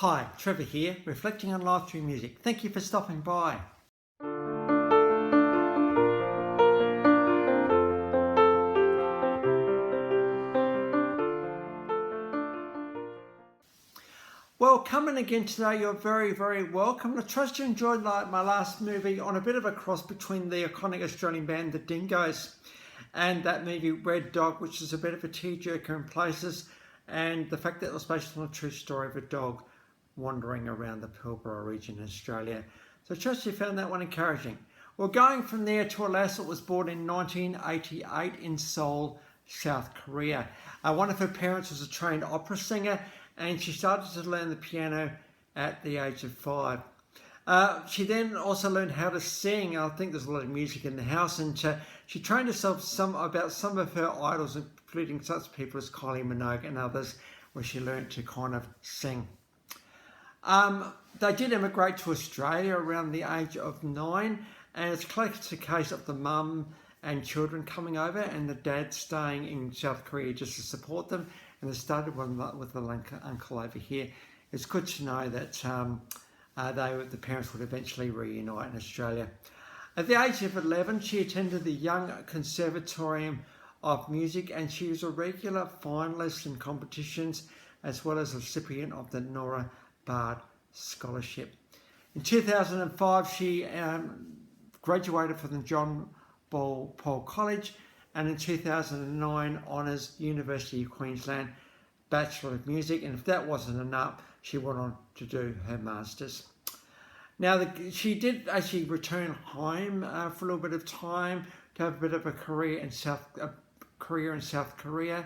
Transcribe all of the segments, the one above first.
Hi, Trevor here, reflecting on life through music. Thank you for stopping by. Well, coming again today, you're very, very welcome. I trust you enjoyed my last movie on a bit of a cross between the iconic Australian band, the Dingoes, and that movie Red Dog, which is a bit of a tearjerker in places, and the fact that it was based on a true story of a dog wandering around the Pilbara region in Australia. So I trust you found that one encouraging. Well, going from there to Alaska, was born in 1988 in Seoul, South Korea. One of her parents was a trained opera singer, and she started to learn the piano at the age of 5. She then also learned how to sing. I think there's a lot of music in the house, and she trained herself about some of her idols, including such people as Kylie Minogue and others, where she learned to kind of sing. They did emigrate to Australia around the age of 9, and it's a classic case of the mum and children coming over and the dad staying in South Korea just to support them, and they started with the uncle over here. It's good to know that the parents would eventually reunite in Australia. At the age of 11, she attended the Young Conservatorium of Music, and she was a regular finalist in competitions as well as a recipient of the Nora Bard Scholarship. In 2005, she graduated from the John Paul College, and in 2009 honours University of Queensland Bachelor of Music, and if that wasn't enough, she went on to do her Masters. Now, she did actually return home for a little bit of time to have a bit of a career in South Korea,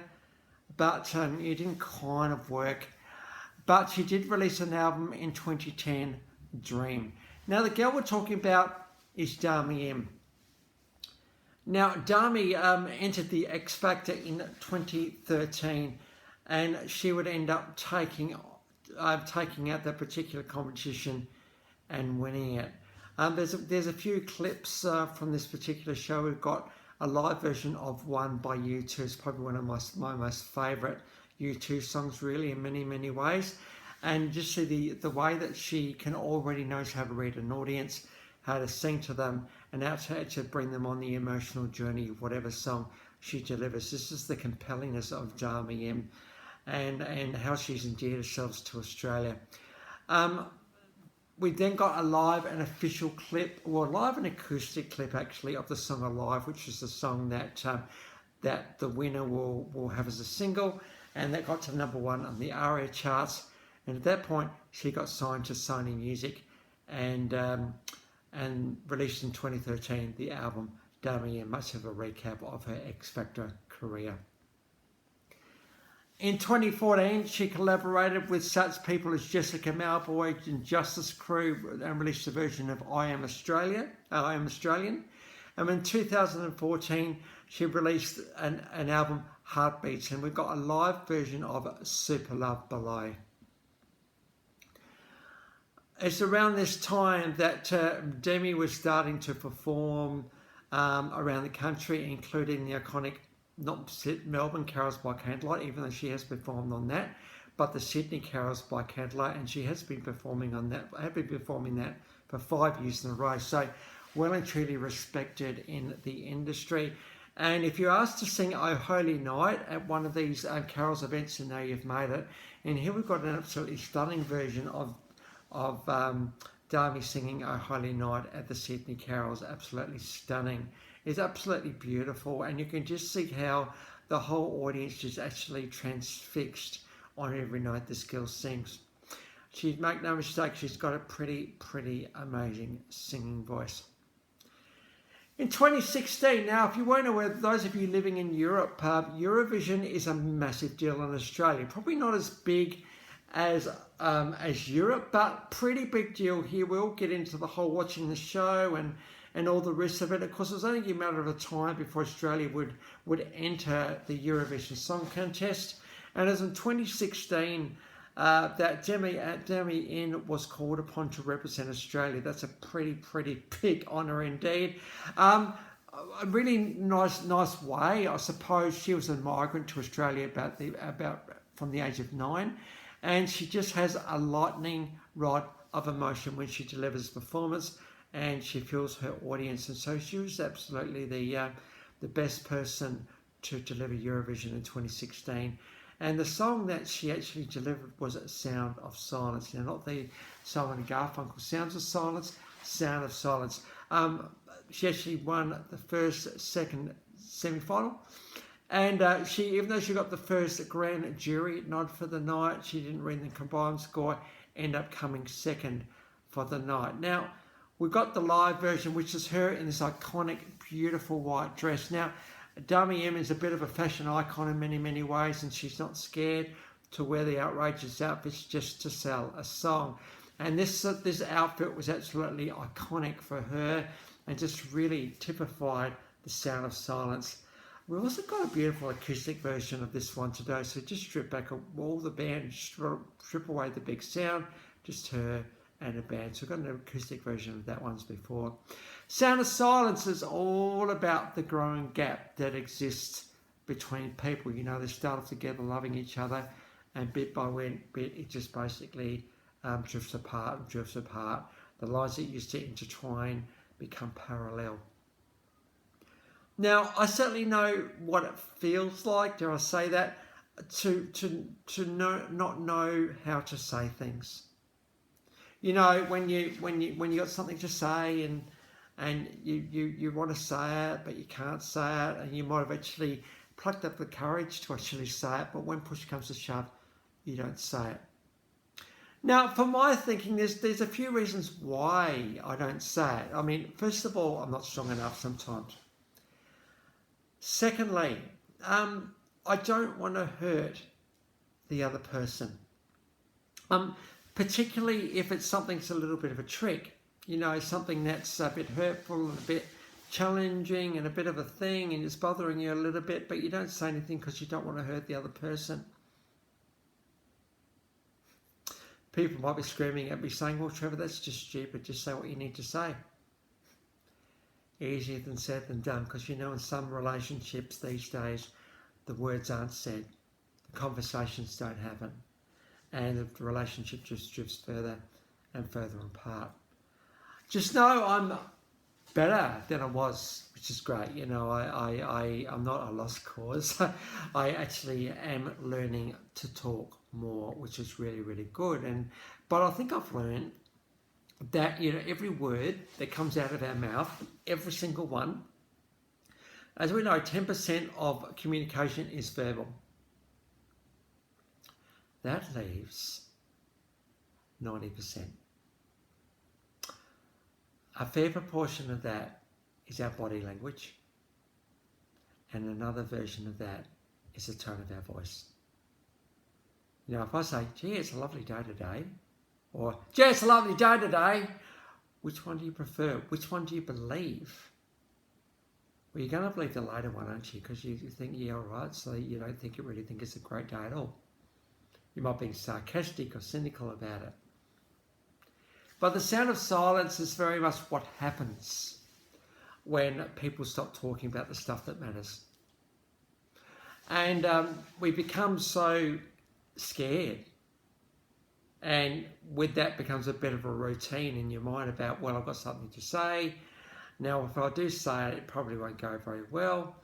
but it didn't kind of work. But she did release an album in 2010, Dream. Now, the girl we're talking about is Dami Im. Now, Dami entered the X Factor in 2013, and she would end up taking out that particular competition and winning it. There's a few clips from this particular show. We've got a live version of One by U2. It's probably one of my most favourite U2 songs, really, in many, many ways. And just see the way that she can already knows how to read an audience, how to sing to them, and how to bring them on the emotional journey of whatever song she delivers. This is the compellingness of Dami Im, and how she's endeared herself to Australia. We then got a live and official clip, or live and acoustic clip actually, of the song Alive, which is the song that the winner will have as a single, and that got to #1 on the ARIA charts. And at that point, she got signed to Sony Music, and released in 2013 the album Dami Im, much of a recap of her X Factor career. In 2014, she collaborated with such people as Jessica Mauboy and Justice Crew and released a version of I Am Australian. And in 2014, she released an album, Heartbeats, and we've got a live version of Super Love Below. It's around this time that Demi was starting to perform around the country, including the iconic, not Melbourne Carols by Candlelight, even though she has performed on that, but the Sydney Carols by Candlelight, and she has been performing on that. Have been performing that for 5 years in a row. So well and truly respected in the industry. And if you're asked to sing Oh Holy Night at one of these carols events, you know you've made it. And here we've got an absolutely stunning version of Dami singing Oh Holy Night at the Sydney Carols. Absolutely stunning. It's absolutely beautiful, and you can just see how the whole audience is actually transfixed on every note this girl sings. Make no mistake, she's got a pretty amazing singing voice. In 2016, now if you weren't aware, those of you living in Europe, Eurovision is a massive deal in Australia. Probably not as big as Europe, but pretty big deal here. We'll get into the whole watching the show and all the rest of it. Of course, it was only a matter of time before Australia would enter the Eurovision Song Contest. And as in 2016, that Dami Im was called upon to represent Australia. That's a pretty big honour indeed. A really nice way, I suppose. She was a migrant to Australia about from the age of 9. And she just has a lightning rod of emotion when she delivers performance, and she feels her audience. And so she was absolutely the best person to deliver Eurovision in 2016. And the song that she actually delivered was Sound of Silence. Now, not the Simon and Garfunkel Sounds of Silence, Sound of Silence. She actually won the first, second semi-final. And even though she got the first grand jury nod for the night, she didn't win the combined score, ended up coming second for the night. Now, we've got the live version, which is her in this iconic, beautiful white dress. Now, Dami Im is a bit of a fashion icon in many, many ways, and she's not scared to wear the outrageous outfits just to sell a song. And this outfit was absolutely iconic for her and just really typified the Sound of Silence. We've also got a beautiful acoustic version of this one today, so just strip back all the band, strip away the big sound, just her and a band. So we've got an acoustic version of that once before. Sound of Silence is all about the growing gap that exists between people. You know, they started together loving each other, and bit by bit it just basically drifts apart and drifts apart. The lines that used to intertwine become parallel. Now, I certainly know what it feels like, dare I say that, to not know how to say things. You know, when you got something to say and you want to say it, but you can't say it, and you might have actually plucked up the courage to actually say it, but when push comes to shove, you don't say it. Now, for my thinking, there's a few reasons why I don't say it. I mean, first of all, I'm not strong enough sometimes. Secondly, I don't want to hurt the other person. Particularly if it's something that's a little bit of a trick, you know, something that's a bit hurtful and a bit challenging and a bit of a thing, and it's bothering you a little bit, but you don't say anything because you don't want to hurt the other person. People might be screaming at me saying, well, Trevor, that's just stupid. Just say what you need to say. Easier than said than done, because you know, in some relationships these days, the words aren't said, the conversations don't happen, and the relationship just drifts further and further apart. Just know I'm better than I was, which is great. You know, I'm not a lost cause. I actually am learning to talk more, which is really, really good. But I think I've learned that, you know, every word that comes out of our mouth, every single one, as we know, 10% of communication is verbal. That leaves 90%. A fair proportion of that is our body language, and another version of that is the tone of our voice. You know, if I say, gee, it's a lovely day today, or, gee, it's a lovely day today, which one do you prefer? Which one do you believe? Well, you're going to believe the later one, aren't you? Because you think, yeah, all right, so you don't really think it's a great day at all. You might be sarcastic or cynical about it. But the Sound of Silence is very much what happens when people stop talking about the stuff that matters. And we become so scared. And with that becomes a bit of a routine in your mind about, well, I've got something to say. Now, if I do say it, it probably won't go very well.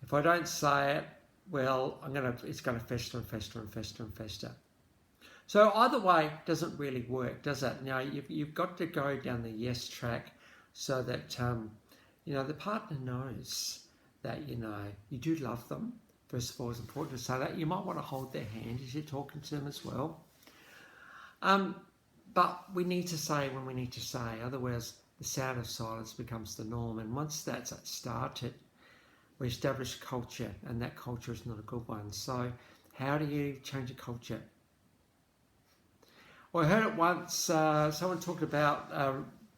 If I don't say it, well, it's going to fester and fester and fester and fester. So either way doesn't really work, does it? Now, you've got to go down the yes track so that, you know, the partner knows that, you know, you do love them. First of all, it's important to say that. You might want to hold their hand as you're talking to them as well. But we need to say when we need to say. Otherwise, the Sound of Silence becomes the norm. And once that's started, we establish culture, and that culture is not a good one. So how do you change a culture? Well, I heard it once, someone talked about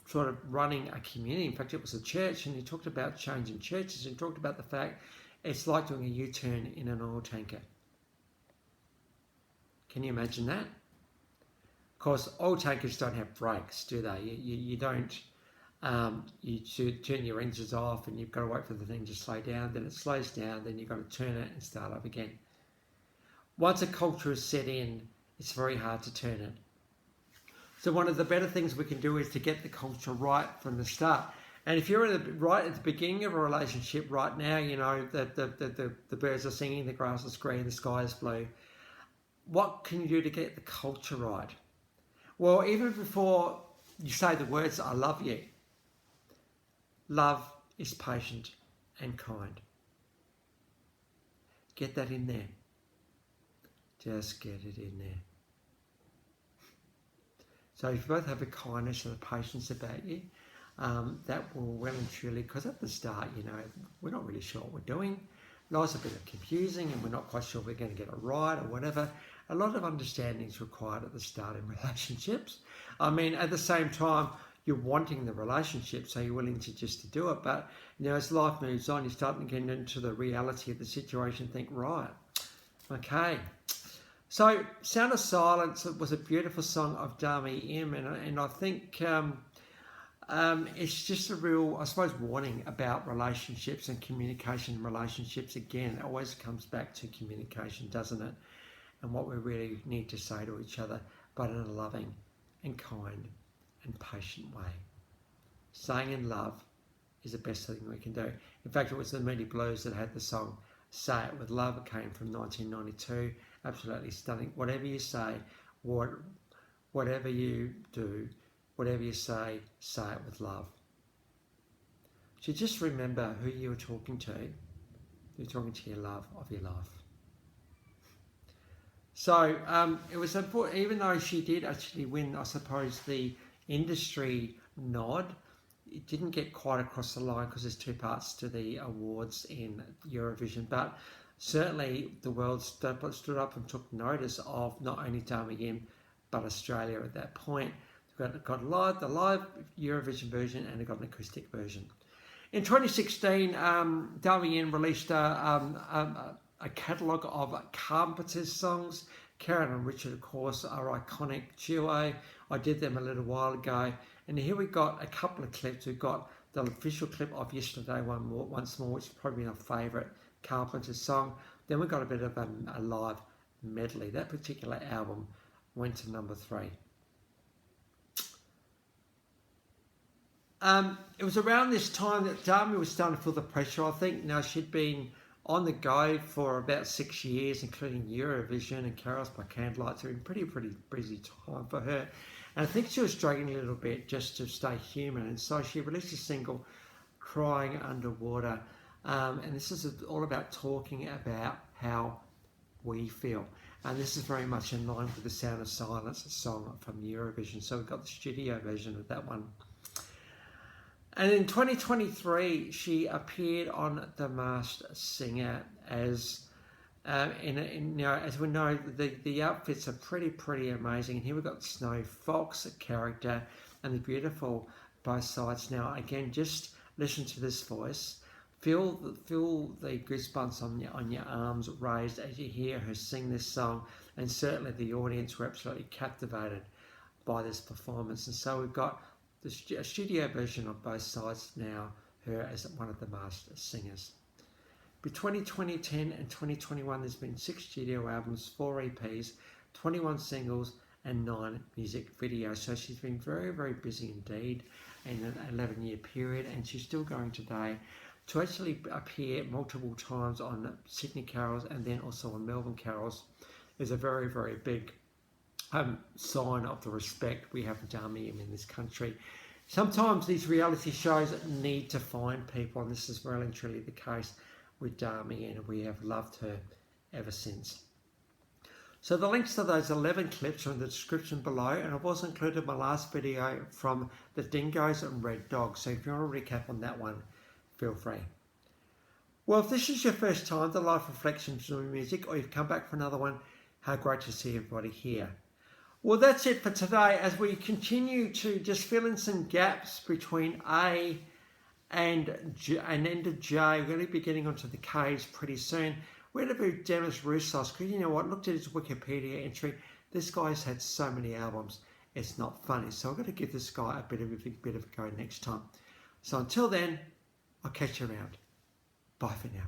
sort of running a community. In fact, it was a church, and he talked about changing churches, and talked about the fact it's like doing a U-turn in an oil tanker. Can you imagine that? Of course, oil tankers don't have brakes, do they? You don't. You should turn your engines off, and you've got to wait for the thing to slow down. Then it slows down. Then you've got to turn it and start up again. Once a culture is set in, it's very hard to turn it. So one of the better things we can do is to get the culture right from the start. And if you're right at the beginning of a relationship right now, you know, the birds are singing, the grass is green, the sky is blue. What can you do to get the culture right? Well, even before you say the words, I love you, love is patient and kind. Get that in there. Just get it in there. So if you both have a kindness and a patience about you, that will well and truly, because at the start, you know, we're not really sure what we're doing. Life's a bit of confusing and we're not quite sure we're going to get it right or whatever. A lot of understanding is required at the start in relationships. I mean, at the same time, you're wanting the relationship, so you're willing to just to do it. But, you know, as life moves on, you're starting to get into the reality of the situation and think, right, okay. So, Sound of Silence was a beautiful song of Dami Im, and I think it's just a real, I suppose, warning about relationships and communication in relationships. Again, it always comes back to communication, doesn't it? And what we really need to say to each other, but in a loving and kind and patient way. Saying in love is the best thing we can do. In fact, it was the Medley Blues that had the song Say It With Love. It came from 1992. Absolutely stunning. Whatever you say, whatever you do, whatever you say it with love. So just remember who you're talking to. You're talking to your love of your love. So it was important, even though she did actually win, I suppose, the industry nod, it didn't get quite across the line because there's two parts to the awards in Eurovision. But certainly the world stood up and took notice of not only Dami Im, but Australia at that point. Got the live Eurovision version, and it got an acoustic version. In 2016, Dami Im released a catalogue of Carpenter's songs. Karen and Richard, of course, are iconic duo. I did them a little while ago. And here we got a couple of clips. We've got the official clip of Yesterday Once More, which is probably my favourite Carpenter's song. Then we got a bit of a live medley. That particular album went to number 3. It was around this time that Dami was starting to feel the pressure. I think now she'd been on the go for about 6 years, including Eurovision and Carols by Candlelight. So it was a pretty busy time for her. And I think she was struggling a little bit just to stay human. And so she released a single, Crying Underwater. And this is all about talking about how we feel. And this is very much in line with the Sound of Silence song from Eurovision. So we've got the studio version of that one. And in 2023, she appeared on The Masked Singer as, as we know, the outfits are pretty amazing. And here we've got Snow Fox character and the beautiful both sides. Now, again, just listen to this voice. Feel the goosebumps on your arms raised as you hear her sing this song. And certainly the audience were absolutely captivated by this performance. And so we've got the studio version of both sides now, her as one of the Masked Singers. Between 2010 and 2021, there's been 6 studio albums, 4 EPs, 21 singles, and 9 music videos. So she's been very busy indeed in an 11-year period, and she's still going today to actually appear multiple times on Sydney Carols and then also on Melbourne Carols. Is a very big sign of the respect we have for Dami Im in this country. Sometimes these reality shows need to find people, and this is well and truly the case with Dami, and we have loved her ever since. So the links to those 11 clips are in the description below, and I've also included my last video from the Dingoes and Red Dog, so if you want a recap on that one, feel free. Well, if this is your first time to Life Reflections on Music, or you've come back for another one, how great to see everybody here. Well, that's it for today as we continue to just fill in some gaps between A and end of J. We're going to be getting onto the K's pretty soon. We're going to do Demis Roussos, because you know what, looked at his Wikipedia entry. This guy's had so many albums, it's not funny. So I'm going to give this guy a bit of a go next time. So until then, I'll catch you around. Bye for now.